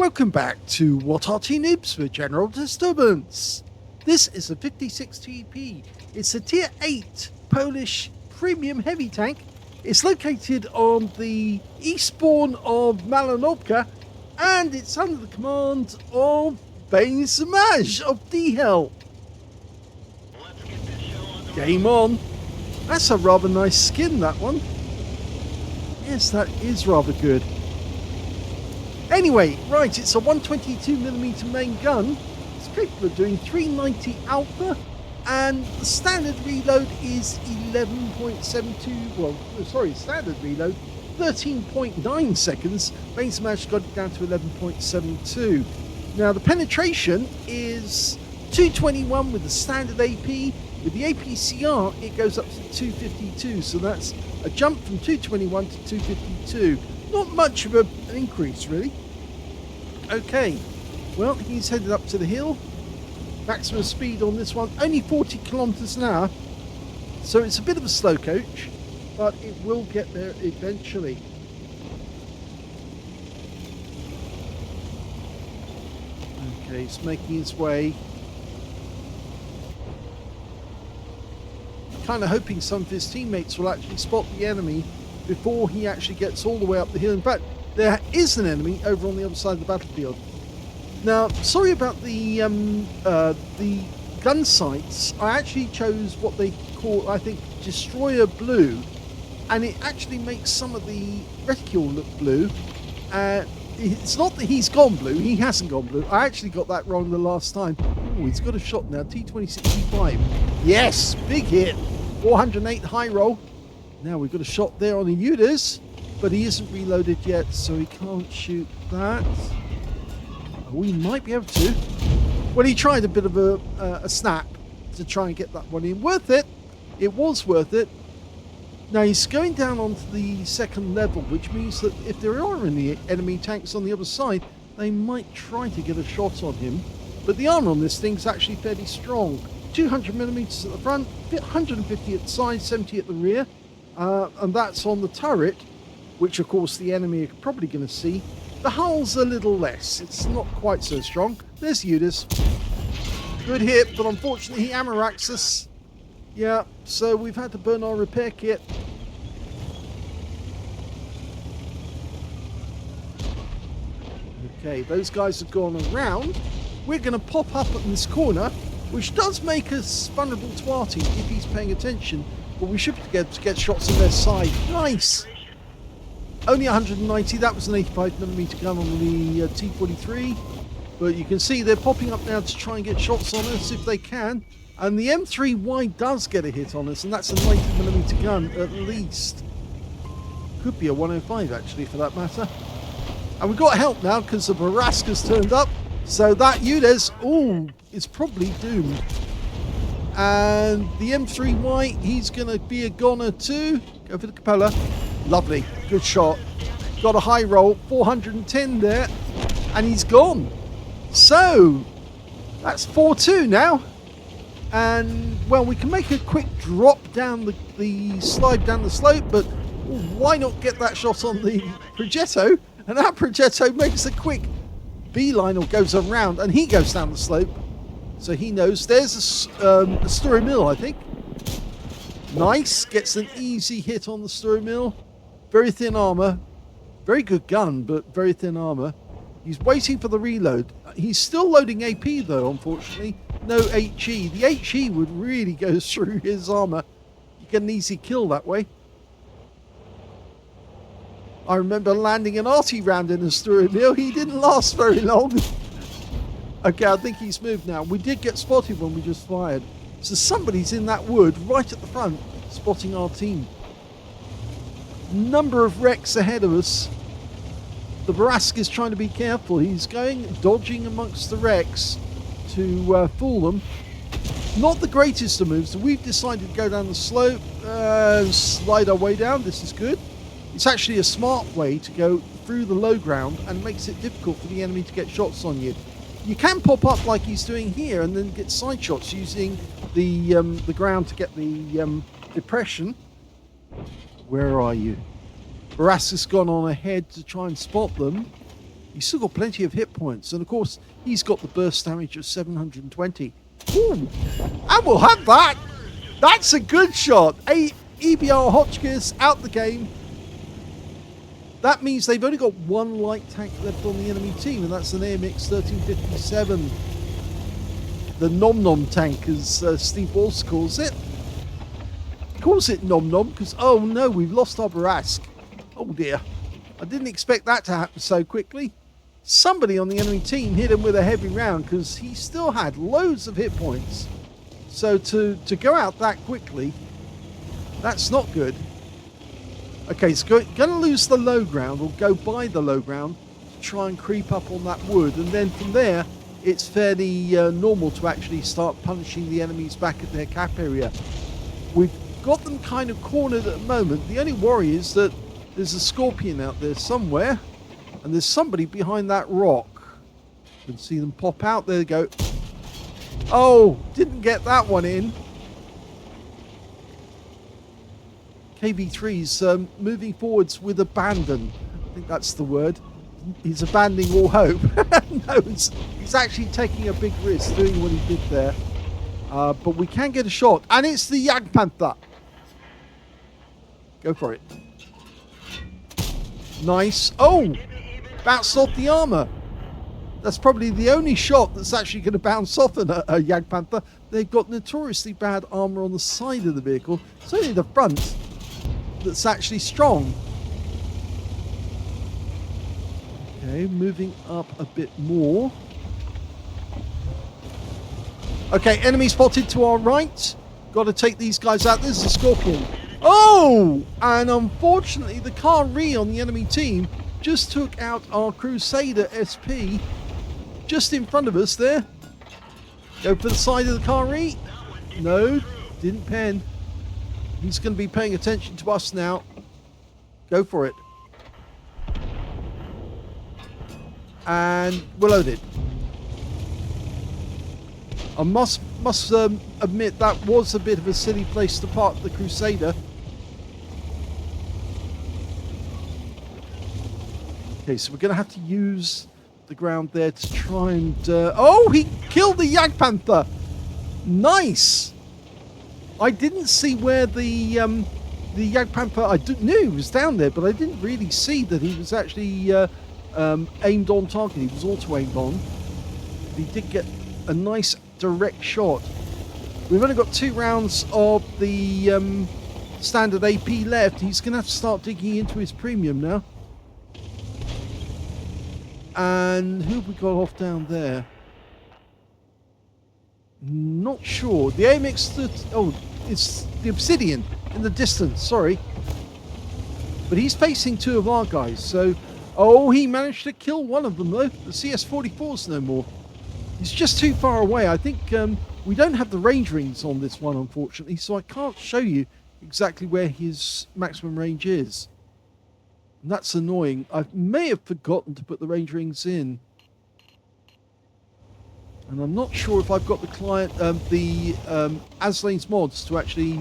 Welcome back to What Arty Noobs for General Disturbance. This is a 56TP. It's a Tier 8 Polish premium heavy tank. It's located on the eastbourne of Malinovka, and it's under the command of Samaj of DHELL. Game on. That's a rather nice skin, that one. Yes, that is rather good. Anyway, right, it's a 122mm main gun. It's capable of doing 390 alpha, and the standard reload is 11.72. Standard reload 13.9 seconds. Samaj got it down to 11.72. Now the penetration is 221 with the standard AP. With the APCR, it goes up to 252, so that's a jump from 221 to 252. Not much of an increase, really. Okay, well, he's headed up to the hill. Maximum speed on this one, only 40 kilometers an hour. So it's a bit of a slow coach, but it will get there eventually. Okay, it's making its way. Kind of hoping some of his teammates will actually spot the enemy before he actually gets all the way up the hill. In fact, there is an enemy over on the other side of the battlefield. Now, sorry about the gun sights. I actually chose what they call, I think, Destroyer Blue, and it actually makes some of the reticule look blue. It's not that he's gone blue, he hasn't gone blue. I actually got that wrong the last time. Oh, he's got a shot now, T2065. Yes, big hit. 408 high roll. Now we've got a shot there on the Udas, but he isn't reloaded yet, so he can't shoot that. Oh, we might be able to. Well, he tried a bit of a snap to try and get that one in. Worth it. It was worth it. Now he's going down onto the second level, which means that if there are any enemy tanks on the other side, they might try to get a shot on him. But the armor on this thing's actually fairly strong. 200mm at the front, 150 at the side, 70 at the rear. And that's on the turret, which of course the enemy are probably going to see. The hull's a little less. It's not quite so strong. There's Udas. Good hit, but unfortunately he ammo racks us. Yeah, so we've had to burn our repair kit. Okay, those guys have gone around. We're going to pop up in this corner, which does make us vulnerable to Arty if he's paying attention, but we should be able to get shots on their side. Nice! Only 190, that was an 85mm gun on the T43, but you can see they're popping up now to try and get shots on us if they can, and the M3Y does get a hit on us, and that's a 90mm gun at least. Could be a 105 actually, for that matter. And we've got help now because the Baraska's turned up, so that Udas, is probably doomed. And the M3Y, he's going to be a goner too. Go for the Capola. Lovely. Good shot. Got a high roll. 410 there. And he's gone. So, that's 4-2 now. And, well, we can make a quick drop down the slide down the slope, but why not get that shot on the Progetto? And that Progetto makes a quick beeline or goes around, and he goes down the slope. So he knows. There's a Story Mill, I think. Nice. Gets an easy hit on the Story Mill. Very thin armor. Very good gun, but very thin armor. He's waiting for the reload. He's still loading AP, though, unfortunately. No HE. The HE would really go through his armor. You get an easy kill that way. I remember landing an Arty round in a Story Mill. He didn't last very long. Okay, I think he's moved now. We did get spotted when we just fired. So somebody's in that wood right at the front, spotting our team. Number of wrecks ahead of us. The Baraska's trying to be careful. He's dodging amongst the wrecks to fool them. Not the greatest of moves. So we've decided to go down the slope, slide our way down. This is good. It's actually a smart way to go through the low ground and makes it difficult for the enemy to get shots on you. You can pop up like he's doing here and then get side shots using the ground to get the depression. Where are you? Baraska's gone on ahead to try and spot them. He's still got plenty of hit points. And of course, he's got the burst damage of 720. Ooh, and we'll have that. That's a good shot. EBR Hotchkiss out the game. That means they've only got one light tank left on the enemy team, and that's an AMX 1357. The Nom Nom tank, as Steve Walsh calls it. He calls it Nom Nom because, oh no, we've lost our Barask. Oh dear. I didn't expect that to happen so quickly. Somebody on the enemy team hit him with a heavy round because he still had loads of hit points. So to go out that quickly, that's not good. Okay, it's going to lose the low ground, or go by the low ground, to try and creep up on that wood. And then from there, it's fairly normal to actually start punishing the enemies back at their cap area. We've got them kind of cornered at the moment. The only worry is that there's a Scorpion out there somewhere, and there's somebody behind that rock. You can see them pop out. There they go. Oh, didn't get that one in. KV3's moving forwards with abandon. I think that's the word. He's abandoning all hope. No, he's actually taking a big risk doing what he did there. But we can get a shot. And it's the Jagdpanther. Go for it. Nice. Oh! Bounced off the armor. That's probably the only shot that's actually going to bounce off a Jagdpanther. They've got notoriously bad armor on the side of the vehicle. It's only the front that's actually strong. Okay, moving up a bit more. Okay, enemy spotted to our right. Got to take these guys out. This is a Scorpion. Oh! And unfortunately, the Kari on the enemy team just took out our Crusader SP just in front of us there. Go for the side of the Kari. No, didn't pen. He's going to be paying attention to us now. Go for it. And we're loaded. I must admit that was a bit of a silly place to park the Crusader. Okay, so we're going to have to use the ground there to try and... oh, he killed the Jagdpanther! Nice! I didn't see where the Jagdpanther... I knew he was down there, but I didn't really see that he was actually aimed on target. He was auto-aimed on. He did get a nice direct shot. We've only got 2 rounds of the standard AP left. He's going to have to start digging into his premium now. And who have we got off down there? Not sure. The AMX... Oh, it's the Obsidian in the distance. Sorry. But he's facing 2 of our guys. So, oh, he managed to kill one of them, though. The CS-44's no more. He's just too far away. I think we don't have the range rings on this one, unfortunately. So I can't show you exactly where his maximum range is. And that's annoying. I may have forgotten to put the range rings in. And I'm not sure if I've got the client, the Aslains mods to actually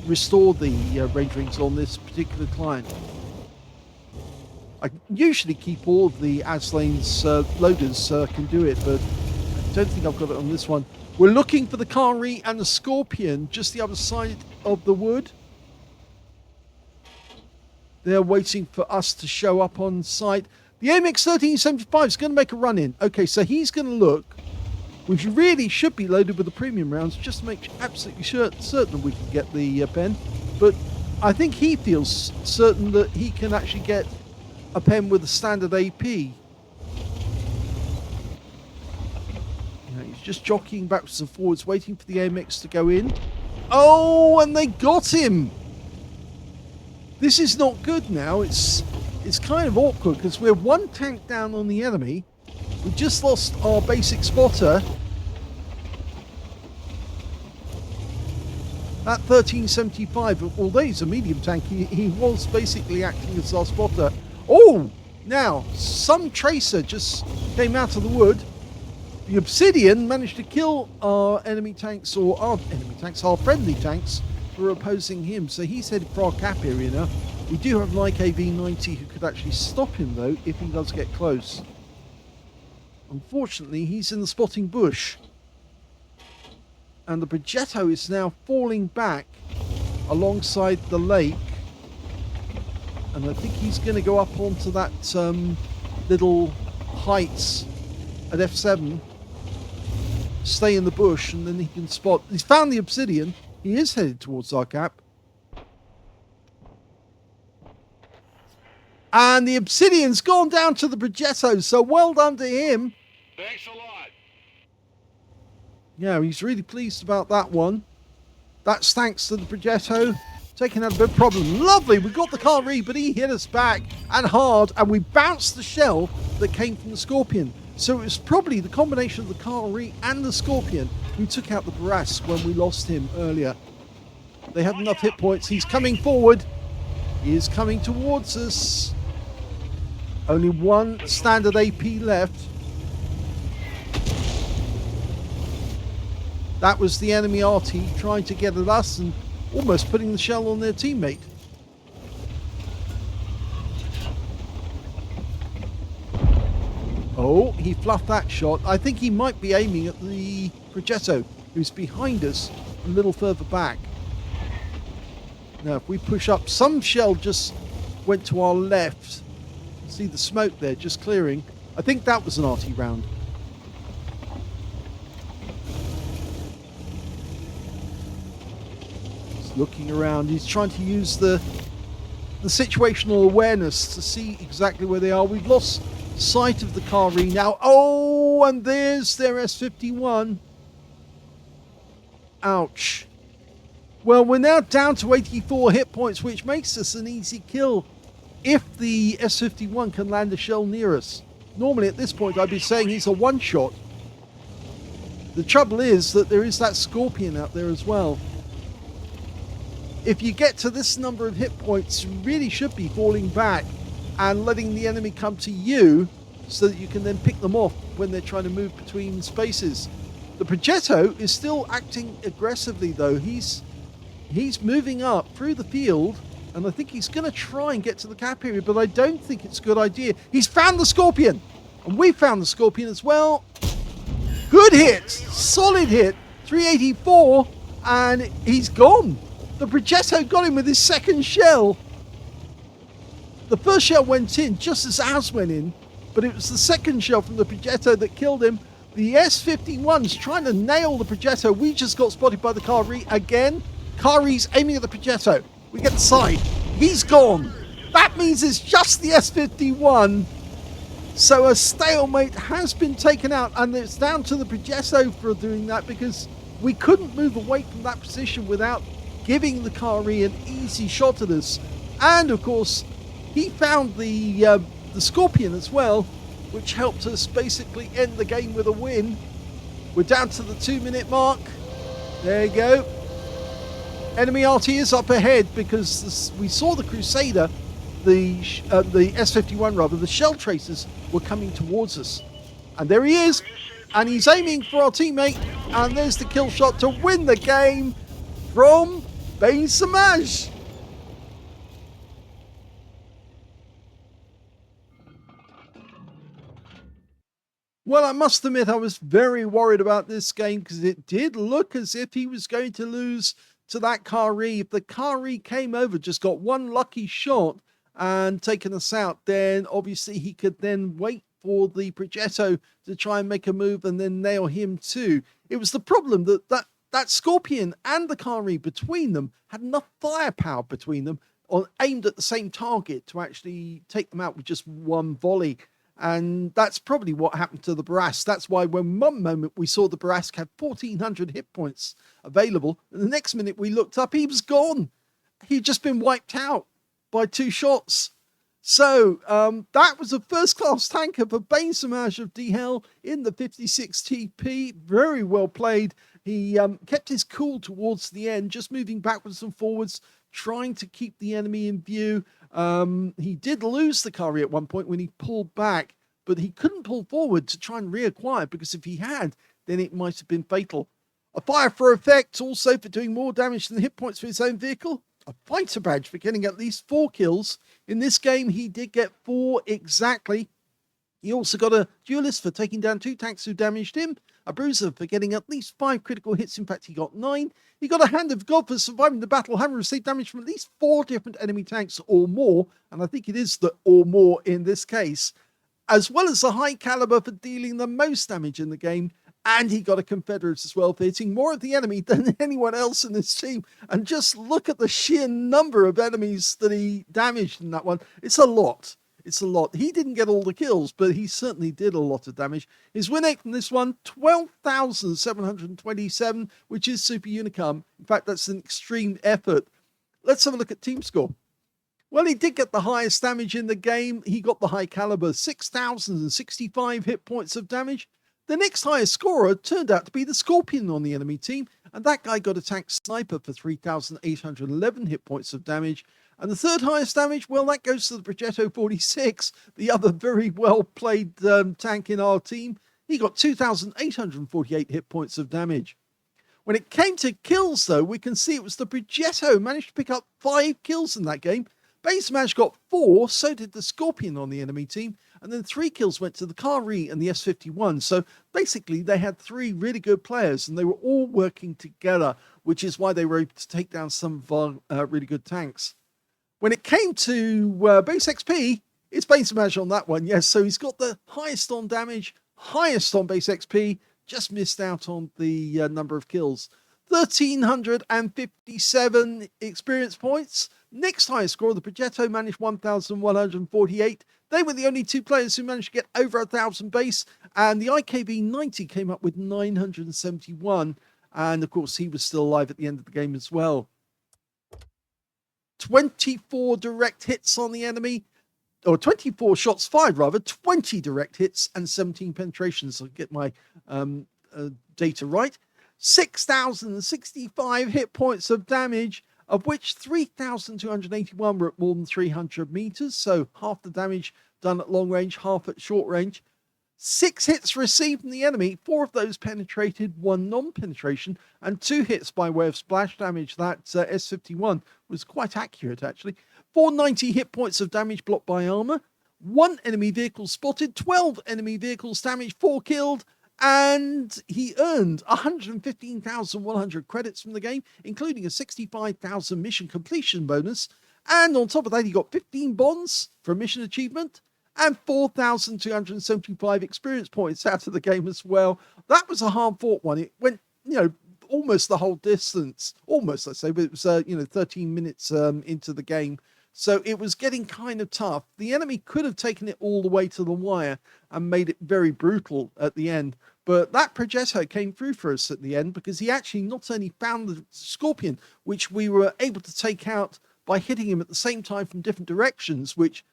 restore the range rings on this particular client. I usually keep all of the Aslains loaders so I can do it, but I don't think I've got it on this one. We're looking for the Kari and the Scorpion just the other side of the wood. They're waiting for us to show up on site. The AMX 1375 is going to make a run in. Okay, so he's going to look, which really should be loaded with the premium rounds, just to make absolutely certain we can get the pen. But I think he feels certain that he can actually get a pen with a standard AP. You know, he's just jockeying backwards and forwards, waiting for the AMX to go in. Oh, and they got him! This is not good now. It's kind of awkward because we're 1 tank down on the enemy. We just lost our basic spotter. That 1375, although he's a medium tank, he was basically acting as our spotter. Oh! Now, some tracer just came out of the wood. The Obsidian managed to kill our enemy tanks, or our enemy tanks, our friendly tanks, who are opposing him. So he's headed for our cap area now. We do have like a V90 who could actually stop him though if he does get close. Unfortunately, he's in the spotting bush. And the Progetto is now falling back alongside the lake. And I think he's going to go up onto that little heights at F7. Stay in the bush and then he can spot. He's found the obsidian. He is headed towards our gap. And the obsidian's gone down to the Progetto, so well done to him. Thanks a lot. Yeah, he's really pleased about that one. That's thanks to the Progetto taking out a bit of problem. Lovely, we got the Kari, but he hit us back and hard, and we bounced the shell that came from the Scorpion. So it was probably the combination of the Kari and the Scorpion who took out the Brass when we lost him earlier. They have enough hit points. He's coming forward. He is coming towards us. Only one standard AP left. That was the enemy Arty trying to get at us and almost putting the shell on their teammate. Oh, he fluffed that shot. I think he might be aiming at the Progetto, who's behind us a little further back. Now, if we push up, some shell just went to our left. See the smoke there just clearing. I think that was an Arty round. He's looking around. He's trying to use the situational awareness to see exactly where they are. We've lost sight of the Kari now. Oh, and there's their S51. Ouch. Well, we're now down to 84 hit points, which makes us an easy kill if the S51 can land a shell near us. Normally at this point I'd be saying he's a one-shot. The trouble is that there is that Scorpion out there as well. If you get to this number of hit points, you really should be falling back and letting the enemy come to you so that you can then pick them off when they're trying to move between spaces. The Progetto is still acting aggressively though. He's moving up through the field, and I think he's going to try and get to the cap area, but I don't think it's a good idea. He's found the Scorpion, and we found the Scorpion as well. Good hit, solid hit, 384, and he's gone. The Progetto got him with his second shell. The first shell went in just as ours went in, but it was the second shell from the Progetto that killed him. The S51's trying to nail the Progetto. We just got spotted by the Kari again. Kari's aiming at the Progetto. We get the side. He's gone. That means it's just the S51. So a stalemate has been taken out, and it's down to the Progetto for doing that because we couldn't move away from that position without giving the Kari an easy shot at us. And of course, he found the Scorpion as well, which helped us basically end the game with a win. We're down to the 2-minute mark. There you go. Enemy Arty is up ahead because we saw the Crusader, the S51 rather, the shell tracers were coming towards us. And there he is, and he's aiming for our teammate, and there's the kill shot to win the game from Bain Samaj. Well, I must admit I was very worried about this game because it did look as if he was going to lose to that Kari. If the Kari came over, just got one lucky shot and taken us out, then obviously he could then wait for the Progetto to try and make a move and then nail him too. It was the problem that Scorpion and the Kari between them had enough firepower between them aimed at the same target to actually take them out with just one volley. And that's probably what happened to the Barrask. That's why when one moment we saw the Barrask had 1,400 hit points available, and the next minute we looked up, he was gone. He'd just been wiped out by 2 shots. So that was a first-class tanker for Bain Samaj of DHELL in the 56 TP. Very well played. He kept his cool towards the end, just moving backwards and forwards, trying to keep the enemy in view. He did lose the Kari at one point when he pulled back, but he couldn't pull forward to try and reacquire, because if he had, then it might have been fatal. A fire for effect also for doing more damage than hit points for his own vehicle. a fighter badge for getting at least 4 kills. In this game, he did get 4 exactly. He also got a duelist for taking down 2 tanks who damaged him, a bruiser for getting at least 5 critical hits. In fact, he got 9. He got a hand of God for surviving the battle, having received damage from at least 4 different enemy tanks or more, and I think it is the or more in this case, as well as a high caliber for dealing the most damage in the game. And he got a Confederate as well, for hitting more of the enemy than anyone else in this team. And just look at the sheer number of enemies that he damaged in that one. It's a lot. It's a lot. He didn't get all the kills, but he certainly did a lot of damage. His win rate from this one, 12,727, which is super unicum. In fact, that's an extreme effort. Let's have a look at team score. Well, he did get the highest damage in the game. He got the high caliber, 6,065 hit points of damage. The next highest scorer turned out to be the Scorpion on the enemy team, and that guy got a tank sniper for 3,811 hit points of damage. And the third highest damage, well, that goes to the Progetto 46, the other very well played tank in our team. He got 2,848 hit points of damage. When it came to kills, though, we can see it was the Progetto managed to pick up 5 kills in that game. Base Smash got 4, so did the Scorpion on the enemy team, and then 3 kills went to the Kari and the S51. So basically, they had 3 really good players, and they were all working together, which is why they were able to take down some of our really good tanks. When it came to base XP, it's Base Smash on that one, yes. So he's got the highest on damage, highest on base XP, just missed out on the number of kills. 1,357 experience points. Next highest score, the Progetto managed 1,148. They were the only 2 players who managed to get over 1,000 base, and the IKB-90 came up with 971, and of course he was still alive at the end of the game as well. 24 direct hits on the enemy, or 24 shots fired rather, 20 direct hits and 17 penetrations, so I get my data right. 6,065 hit points of damage, of which 3,281 were at more than 300 meters, so half the damage done at long range, half at short range. 6 hits received from the enemy, 4 of those penetrated, 1 non-penetration, and 2 hits by way of splash damage. That S51 was quite accurate, actually. 490 hit points of damage blocked by armor, 1 enemy vehicle spotted, 12 enemy vehicles damaged, 4 killed, and he earned 115,100 credits from the game, including a 65,000 mission completion bonus. And on top of that, he got 15 bonds for mission achievement and 4,275 experience points out of the game as well. That was a hard-fought one. It went, almost the whole distance. Almost, let's say, but it was, 13 minutes into the game. So it was getting kind of tough. The enemy could have taken it all the way to the wire and made it very brutal at the end. But that Progetto came through for us at the end, because he actually not only found the Scorpion, which we were able to take out by hitting him at the same time from different directions, which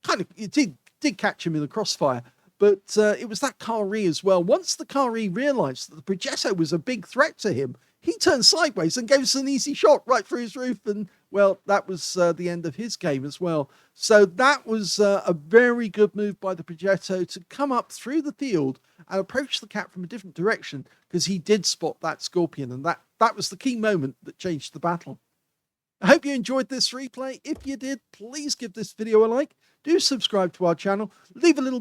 kind of, it did catch him in the crossfire. But it was that Kari as well. Once the Kari realized that the Progetto was a big threat to him, he turned sideways and gave us an easy shot right through his roof. And, well, that was the end of his game as well. So that was a very good move by the Progetto to come up through the field and approach the cat from a different direction, because he did spot that Scorpion. And that was the key moment that changed the battle. I hope you enjoyed this replay. If you did, please give this video a like. Do subscribe to our channel. Leave a little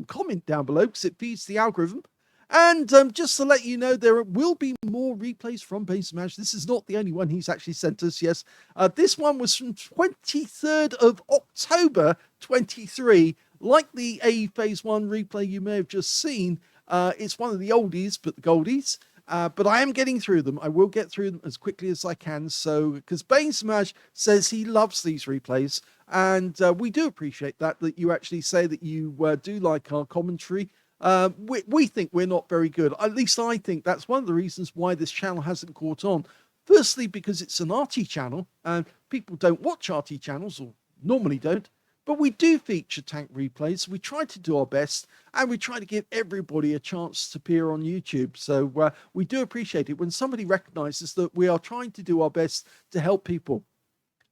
comment down below, because it feeds the algorithm. And just to let you know, there will be more replays from Base Smash. This is not the only one he's actually sent us, yes. This one was from 23rd of October 23. Like the AE Phase 1 replay you may have just seen, it's one of the oldies, but the goldies. But I am getting through them. I will get through them as quickly as I can. So, because Base Smash says he loves these replays, and we do appreciate that you actually say that you do like our commentary. We think we're not very good. At least I think that's one of the reasons why this channel hasn't caught on. Firstly, because it's an Arty channel, and people don't watch Arty channels, or normally don't. But we do feature tank replays. We try to do our best, and we try to give everybody a chance to appear on YouTube. So we do appreciate it when somebody recognizes that we are trying to do our best to help people.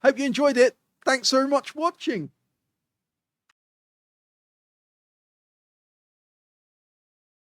Hope you enjoyed it. Thanks very much for watching.